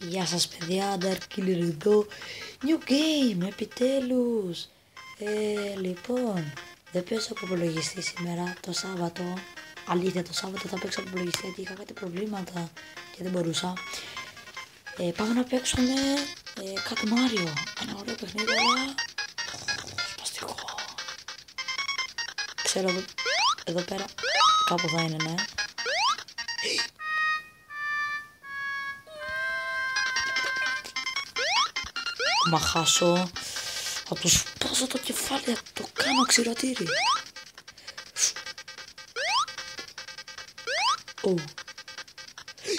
Γεια σας παιδιά, Dark Killer εδώ. New game, επιτέλους. Λοιπόν, δεν παίζω από υπολογιστή σήμερα, το Σάββατο. Αλήθεια, το Σάββατο θα παίξω από υπολογιστή γιατί είχα κάτι προβλήματα και δεν μπορούσα. Πάμε να παίξουμε κάτι Μάριο. Ένα ωραίο παιχνίδι, αλλά σπαστικό. Ξέρω εδώ πέρα κάπου θα είναι, ναι. Μα χάσω, θα του σπάσω το κεφάλι, θα το κάνω ξηρατήρι.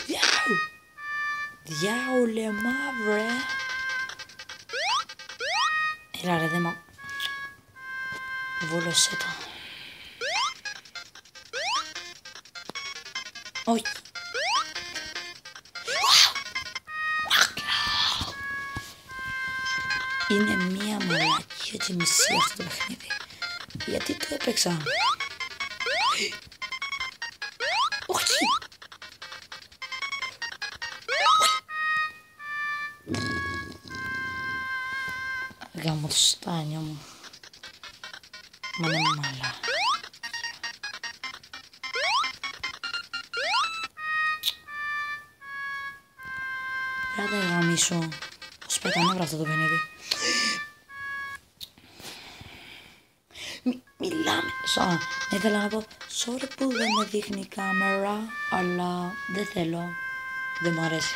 Διάου! Διάουλε μαύρε! Έλα ρε, δε βούλωσέ το. Όχι. Είναι μία μαλακία και μισή αυτό το παιχνίδι. Γιατί το έπαιξα? Όχι! Γάμω το στάνιο μου. Μα είναι μαλά. Πρέπει να γαμίσω. Πώς πάει τα νεύρα αυτό το παιχνίδι. Μιλάμε. Ήθελα να πω sorry που δεν με δείχνει η κάμερα, αλλά δεν θέλω. Δεν μου αρέσει.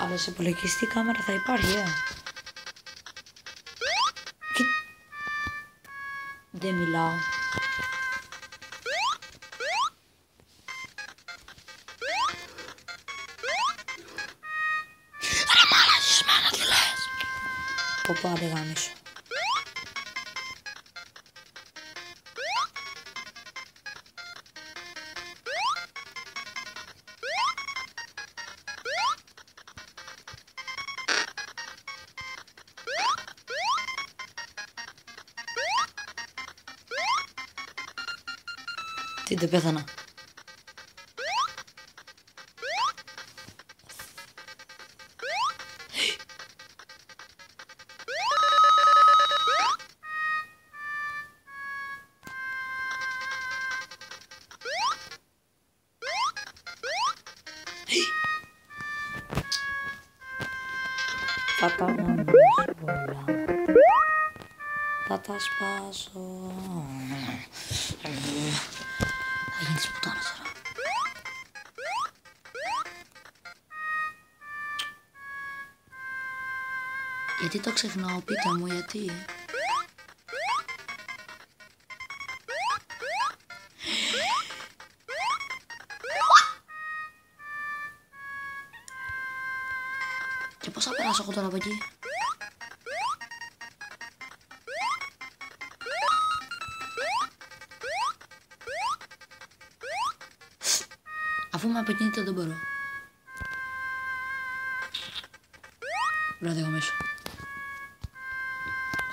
Αλλά σε υπολογιστή κάμερα θα υπάρχει, Δεν μιλάω. Αλλά μ' αρέσεις εμένα, τι λες. Πω άντε γάμισου. Τι, δεν πέθανα. Θα τα γαμίσω όλα. Θα τα σπάσω. Θα γίνεις πουτάνας τώρα. Γιατί το ξεχνάω, πείτε μου γιατί. Και πώς θα περάσω εγώ τώρα από εκεί? Αφού με απεκίνηται δεν μπορώ. Βράδυ εγώ μέσα.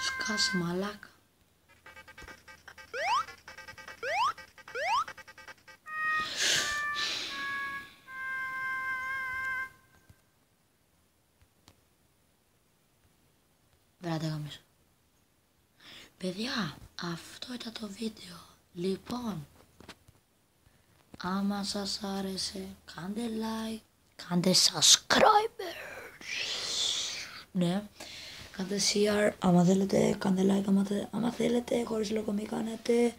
Σκάσε μαλάκα. Βράδυ εγώ μέσα. Παιδιά, αυτό ήταν το βίντεο. Λοιπόν, άμα σας άρεσε, κάντε like, κάντε subscribers. Ναι, κάντε share, άμα θέλετε, κάντε like, άμα θέλετε, χωρίς λόγο μη κάνετε.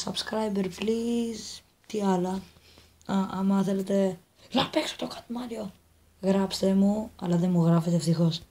Subscriber please. Τι άλλα? Άμα θέλετε να παίξω το κάτι Μάριο, γράψτε μου, αλλά δεν μου γράφετε ευτυχώς.